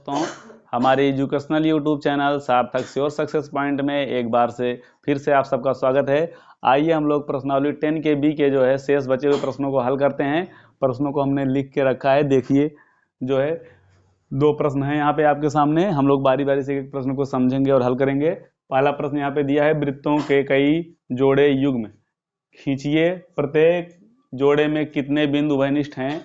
दोस्तों, हमारे educational YouTube channel सार्थक श्योर सक्सेस पॉइंट में एक बार से फिर से आप सबका स्वागत है। आइए हम लोग प्रश्नावली 10 के बी के जो है शेष बचे हुए प्रश्नों को हल करते हैं। प्रश्नों को हमने लिख के रखा है, देखिए जो है 2 प्रश्न हैं यहाँ पे आपके सामने। हम लोग बारी बारी से एक प्रश्न को समझेंगे और हल करेंगे। पहला प्रश्न यहाँ पे दिया है, वृत्तों के कई जोड़े युग्म खींचिए, प्रत्येक जोड़े में कितने बिंदु उभयनिष्ठ हैं,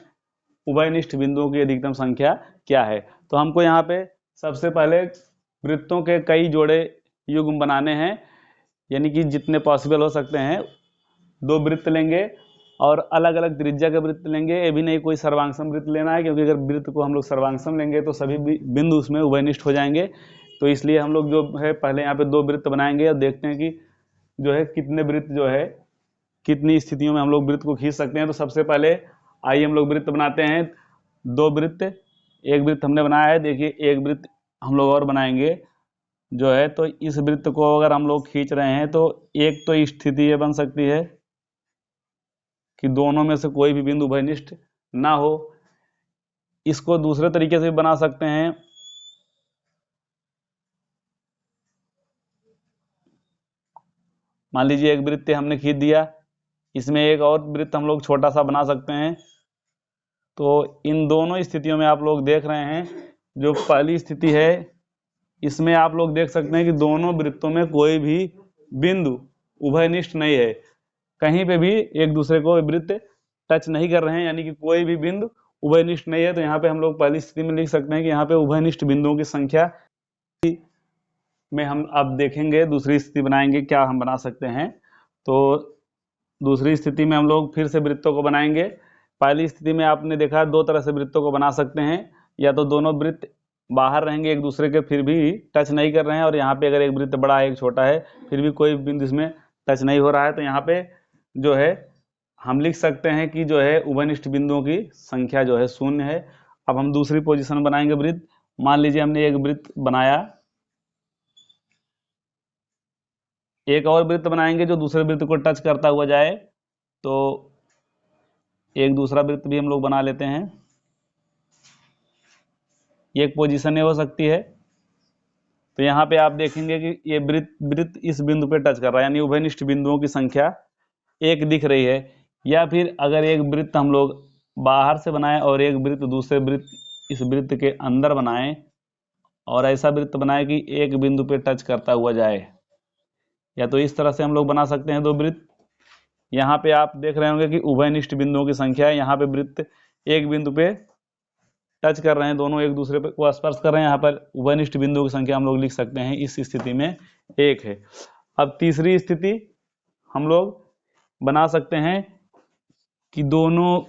उभयनिष्ठ बिंदुओं की अधिकतम संख्या क्या है। तो हमको यहाँ पे सबसे पहले वृत्तों के कई जोड़े युग्म बनाने हैं, यानी कि जितने पॉसिबल हो सकते हैं 2 वृत्त लेंगे और अलग अलग त्रिज्या के वृत्त लेंगे। ये भी नहीं कोई सर्वांगसम वृत्त लेना है, क्योंकि अगर वृत्त को हम लोग सर्वांगसम लेंगे तो सभी बिंदु उसमें उभयनिष्ठ हो जाएंगे। तो इसलिए हम लोग जो है पहले यहाँ पे 2 वृत्त बनाएंगे और देखते हैं कि जो है कितने वृत्त जो है कितनी स्थितियों में हम लोग वृत्त को खींच सकते हैं। तो सबसे पहले आइए हम लोग वृत्त बनाते हैं। 2 वृत्त, एक वृत्त हमने बनाया है, देखिए एक वृत्त हम लोग और बनाएंगे जो है। तो इस वृत्त को अगर हम लोग खींच रहे हैं तो एक तो स्थिति ये बन सकती है कि दोनों में से कोई भी बिंदु उभयनिष्ठ ना हो। इसको दूसरे तरीके से भी बना सकते हैं, मान लीजिए एक वृत्त हमने खींच दिया, इसमें एक और वृत्त हम लोग छोटा सा बना सकते हैं। तो इन दोनों स्थितियों में आप लोग देख रहे हैं, जो पहली स्थिति है इसमें आप लोग देख सकते हैं कि दोनों वृत्तों में कोई भी बिंदु उभयनिष्ठ नहीं है, कहीं पे भी एक दूसरे को वृत्त टच नहीं कर रहे हैं, यानी कि कोई भी बिंदु उभयनिष्ठ नहीं है। तो यहाँ पे हम लोग पहली स्थिति में लिख सकते हैं कि यहाँ पे उभयनिष्ठ बिंदुओं की संख्या में हम अब देखेंगे दूसरी स्थिति बनाएंगे क्या हम बना सकते हैं। तो दूसरी स्थिति में हम लोग फिर से वृत्तों को बनाएंगे। पहली स्थिति में आपने देखा 2 तरह से वृत्तों को बना सकते हैं, या तो दोनों वृत्त बाहर रहेंगे एक दूसरे के, फिर भी टच नहीं कर रहे हैं, और यहाँ पे अगर एक वृत्त बड़ा है एक छोटा है फिर भी कोई बिंदु इसमें टच नहीं हो रहा है, तो यहाँ पे जो है हम लिख सकते हैं कि जो है उभयनिष्ठ बिंदुओं की संख्या जो है 0 है। अब हम दूसरी पोजीशन बनाएंगे वृत्त। मान लीजिए हमने एक वृत्त बनाया, एक और वृत्त बनाएंगे जो दूसरे वृत्त को टच करता हुआ जाए। तो एक दूसरा वृत्त भी हम लोग बना लेते हैं, एक पोजीशन हो सकती है। तो यहाँ पे आप देखेंगे कि ये वृत्त इस बिंदु पे टच कर रहा है, यानी उभयनिष्ठ बिंदुओं की संख्या 1 दिख रही है। या फिर अगर एक वृत्त हम लोग बाहर से बनाएं और एक वृत्त दूसरे वृत्त इस वृत्त के अंदर बनाएं, और ऐसा वृत्त बनाएं कि एक बिंदु पे टच करता हुआ जाए, या तो इस तरह से हम लोग बना सकते हैं 2 वृत्त। यहाँ पे आप देख रहे होंगे कि उभयनिष्ठ बिंदुओं की संख्या है, यहाँ पे वृत्त एक बिंदु पे टच कर रहे हैं, दोनों एक दूसरे को स्पर्श कर रहे हैं। यहाँ पर उभयनिष्ठ बिंदुओं की संख्या हम लोग लिख सकते हैं इस स्थिति में 1 है। अब तीसरी स्थिति हम लोग बना सकते हैं कि दोनों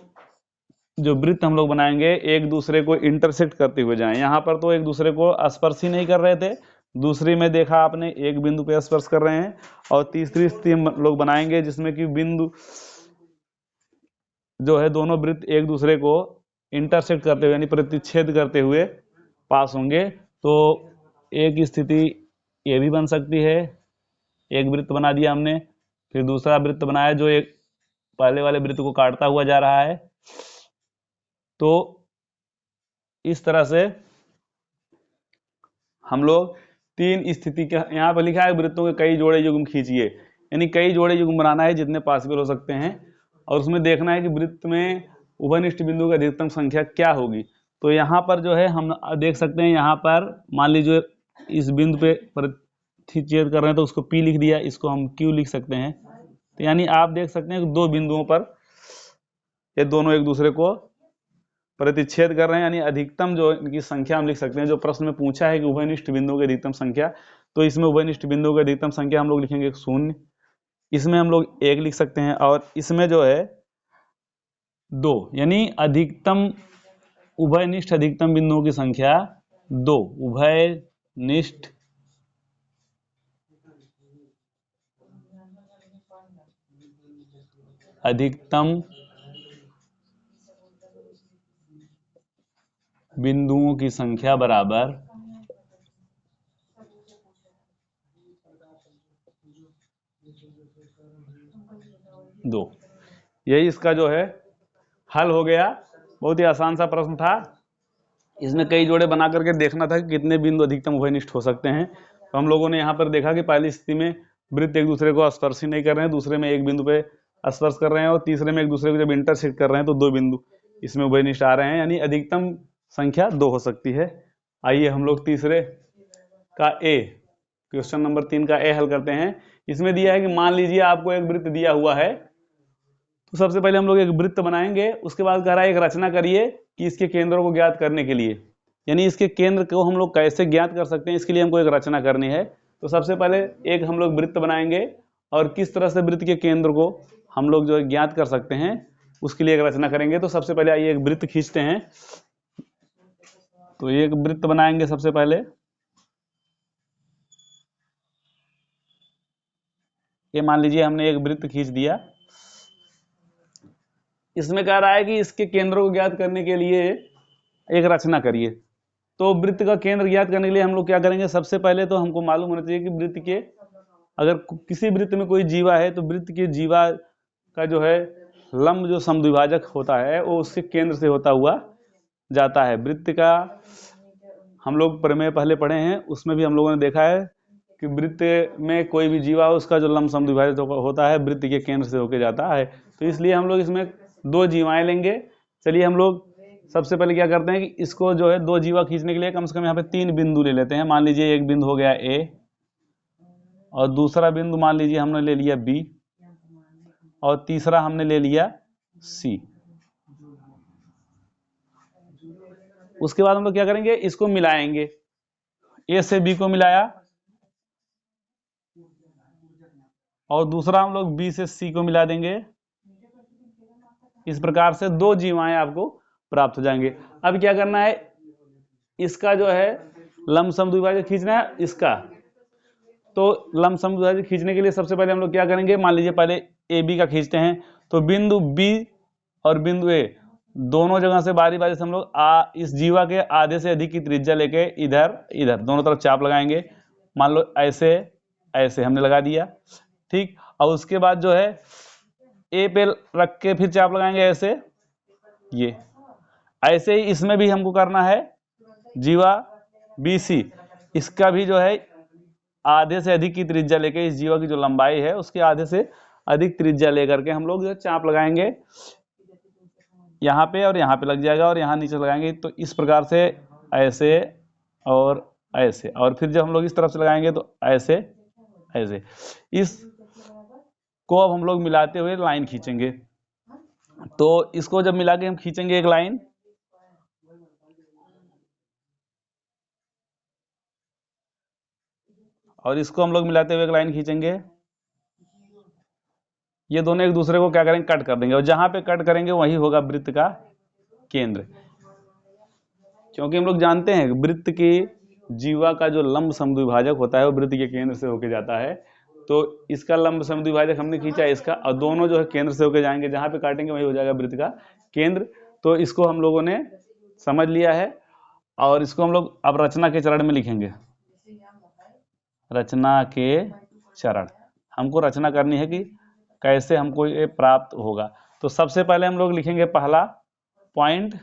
जो वृत्त हम लोग बनाएंगे एक दूसरे को इंटरसेक्ट करते हुए जाएं। यहाँ पर तो एक दूसरे को स्पर्श ही नहीं कर रहे थे, दूसरी में देखा आपने एक बिंदु पे स्पर्श कर रहे हैं। और तीसरी स्थिति हम लोग बनाएंगे जिसमें कि बिंदु जो है दोनों वृत्त एक दूसरे को इंटरसेक्ट करते हुए यानी प्रतिच्छेद करते हुए पास होंगे। तो एक स्थिति ये भी बन सकती है, एक वृत्त बना दिया हमने, फिर दूसरा वृत्त बनाया जो एक पहले वाले वृत्त को काटता हुआ जा रहा है। तो इस तरह से हम लोग 3 स्थिति के, यहाँ पर लिखा है वृत्तों के कई जोड़े युग्म खींचिए, यानी कई जोड़े युग्म बनाना है जितने पॉसिबल हो सकते हैं, और उसमें देखना है कि वृत्त में उभयनिष्ठ बिंदु की अधिकतम संख्या क्या होगी। तो यहाँ पर जो है हम देख सकते हैं, यहाँ पर मान लीजिए इस बिंदु पे प्रतिच्छेद कर रहे हैं तो उसको P लिख दिया, इसको हम Q लिख सकते हैं। तो यानी आप देख सकते हैं कि 2 बिंदुओं पर ये दोनों एक दूसरे को प्रतिच्छेद कर रहे हैं, यानी अधिकतम जो इनकी संख्या हम लिख सकते हैं। जो प्रश्न में पूछा है कि उभयनिष्ठ बिंदुओं की अधिकतम संख्या, तो इसमें उभयनिष्ठ बिंदुओं की अधिकतम संख्या हम लोग लिखेंगे 0, इसमें हम लोग 1 लिख सकते हैं, और इसमें जो है 2, यानी अधिकतम उभयनिष्ठ अधिकतम बिंदुओं की संख्या 2, उभयनिष्ठ अधिकतम बिंदुओं की संख्या बराबर 2। यही इसका जो है हल हो गया। बहुत ही आसान सा प्रश्न था। इसमें कई जोड़े बना करके देखना था कि कितने बिंदु अधिकतम उभयनिष्ठ हो सकते हैं। तो हम लोगों ने यहाँ पर देखा कि पहली स्थिति में वृत्त एक दूसरे को स्पर्श ही नहीं कर रहे हैं, दूसरे में एक बिंदु पे स्पर्श कर रहे हैं और तीसरे में एक दूसरे को जब इंटरसेक्ट कर रहे हैं तो दो बिंदु इसमें उभयनिष्ठ आ रहे हैं, यानी अधिकतम संख्या 2 हो सकती है। आइए हम लोग तीसरे का ए, क्वेश्चन नंबर 3 का ए हल करते हैं। इसमें दिया है कि मान लीजिए आपको एक वृत्त दिया हुआ है, तो सबसे पहले हम लोग एक वृत्त बनाएंगे, उसके बाद कह रहा है एक रचना करिए कि इसके केंद्रों को ज्ञात करने के लिए, यानी इसके केंद्र को हम लोग कैसे ज्ञात कर सकते हैं, इसके लिए हमको एक रचना करनी है। तो सबसे पहले एक हम लोग वृत्त बनाएंगे और किस तरह से वृत्त के केंद्र को हम लोग जो है ज्ञात कर सकते हैं उसके लिए एक रचना करेंगे। तो सबसे पहले आइए एक वृत्त खींचते हैं। तो एक वृत्त बनाएंगे सबसे पहले, ये मान लीजिए हमने एक वृत्त खींच दिया। इसमें कह रहा है कि इसके केंद्रों को ज्ञात करने के लिए एक रचना करिए। तो वृत्त का केंद्र ज्ञात करने के लिए हम लोग क्या करेंगे, सबसे पहले तो हमको मालूम होना चाहिए कि वृत्त के, अगर किसी वृत्त में कोई जीवा है तो वृत्त के जीवा का जो है लंब जो समद्विभाजक होता है वो उसके केंद्र से होता हुआ जाता है। वृत्त का हम लोग प्रमेय पहले पढ़े हैं, उसमें भी हम लोगों ने देखा है कि वृत्त में कोई भी जीवा उसका जो लंब समद्विभाजित होता है वृत्त के केंद्र से होकर जाता है। तो इसलिए हम लोग इसमें 2 जीवाएं लेंगे। चलिए हम लोग सबसे पहले क्या करते हैं कि इसको जो है 2 जीवा खींचने के लिए कम से कम यहाँ पे 3 बिंदु ले लेते हैं। मान लीजिए एक बिंदु हो गया ए और दूसरा बिंदु मान लीजिए हमने ले लिया बी और तीसरा हमने ले लिया सी। उसके बाद हम लोग क्या करेंगे, इसको मिलाएंगे, ए से बी को मिलाया और दूसरा हम लोग बी से सी को मिला देंगे। इस प्रकार से 2 जीवाएं आपको प्राप्त हो जाएंगे। अब क्या करना है, इसका जो है लंब समद्विभाजक खींचना है इसका। तो लंब समद्विभाजक खींचने के लिए सबसे पहले हम लोग क्या करेंगे, मान लीजिए पहले ए बी का खींचते हैं। तो बिंदु बी और बिंदु ए दोनों जगह से बारी बारी से हम लोग इस जीवा के आधे से अधिक की त्रिज्या लेके इधर इधर दोनों तरफ चाप लगाएंगे। मान लो ऐसे ऐसे हमने लगा दिया, ठीक। और उसके बाद जो है ए पे रख के फिर चाप लगाएंगे ऐसे, ये ऐसे ही इसमें भी हमको करना है। जीवा बी सी, इसका भी जो है आधे से अधिक की त्रिज्या लेके, इस जीवा की जो लंबाई है उसके आधे से अधिक त्रिज्या लेकर के हम लोग जो चाप लगाएंगे यहाँ पे और यहाँ पे लग जाएगा और यहाँ नीचे लगाएंगे। तो इस प्रकार से ऐसे और ऐसे, और फिर जब हम लोग इस तरफ से लगाएंगे तो ऐसे ऐसे, इस को अब हम लोग मिलाते हुए लाइन खींचेंगे। तो इसको जब मिला के हम खींचेंगे एक लाइन, और इसको हम लोग मिलाते हुए एक लाइन खींचेंगे। ये दोनों एक दूसरे को क्या करेंगे, कट कर देंगे और जहां पे कट करेंगे वही होगा वृत्त का केंद्र। क्योंकि हम लोग जानते हैं वृत्त की जीवा का जो लंब समद्विभाजक होता है वो वृत्त के केंद्र से होके जाता है। तो इसका लंब समद्विभाजक हमने खींचा इसका, और दोनों जो है केंद्र से होके जाएंगे, जहां पे काटेंगे वही हो जाएगा वृत्त का केंद्र। तो इसको हम लोगों ने समझ लिया है और इसको हम लोग अब रचना के चरण में लिखेंगे। रचना के चरण, हमको रचना करनी है कि कैसे हमको ये प्राप्त होगा। तो सबसे पहले हम लोग लिखेंगे पहला पॉइंट,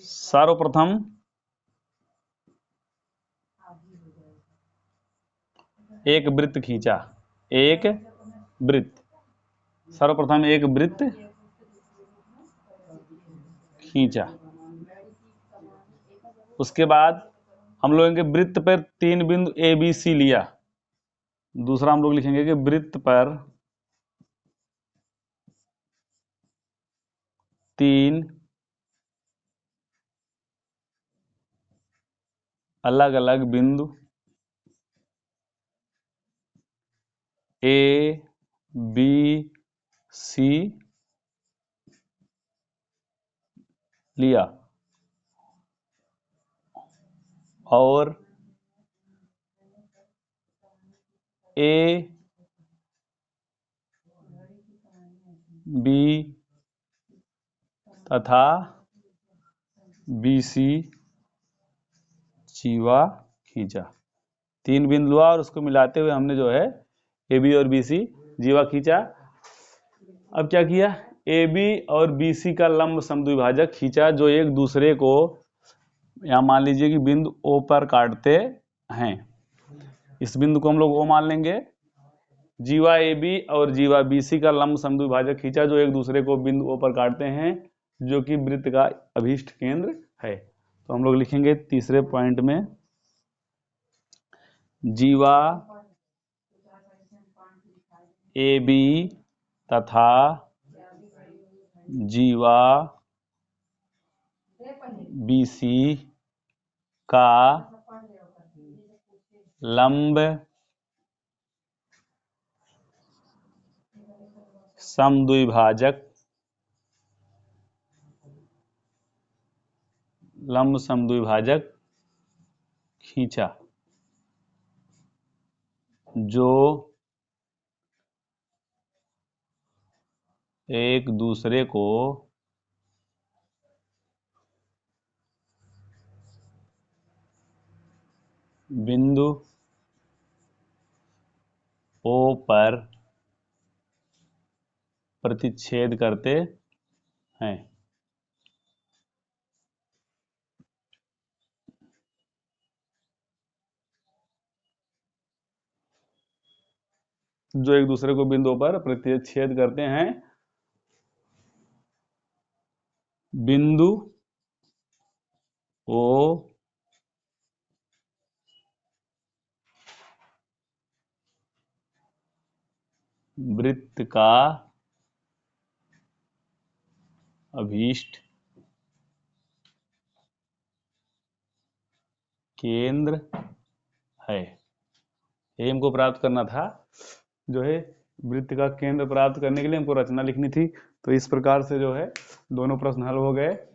सर्वप्रथम एक वृत्त खींचा, एक वृत्त, सर्वप्रथम एक वृत्त खींचा। उसके बाद हम लोग के वृत्त पर 3 बिंदु ए बी सी लिया। दूसरा हम लोग लिखेंगे कि वृत्त पर 3 अलग अलग बिंदु ए बी सी लिया और ए बी तथा बी सी जीवा खींचा। 3 बिंदु हुआ और उसको मिलाते हुए हमने जो है ए बी और बी सी जीवा खींचा। अब क्या किया, AB और BC का लंब समद्विभाजक खींचा जो एक दूसरे को, या मान लीजिए कि बिंदु O पर काटते हैं। इस बिंदु को हम लोग O मान लेंगे। जीवा AB और जीवा BC का लंब समद्विभाजक खींचा जो एक दूसरे को बिंदु O पर काटते हैं, जो कि वृत्त का अभीष्ट केंद्र है। तो हम लोग लिखेंगे तीसरे पॉइंट में, जीवा AB तथा जीवा BC का लंब समद्विभाजक खींचा जो एक दूसरे को बिंदु O पर प्रतिच्छेद करते हैं। जो एक दूसरे को बिंदु पर प्रतिच्छेद करते हैं। बिंदु O वृत्त का अभीष्ट केंद्र है। ये हमको प्राप्त करना था, जो है वृत्त का केंद्र प्राप्त करने के लिए हमको रचना लिखनी थी। तो इस प्रकार से जो है दोनों प्रश्न हल हो गए।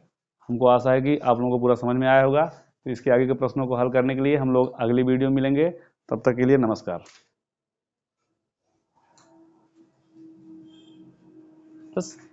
हमको आशा है कि आप लोगों को पूरा समझ में आया होगा। तो इसके आगे के प्रश्नों को हल करने के लिए हम लोग अगली वीडियो में मिलेंगे। तब तक के लिए नमस्कार। बस।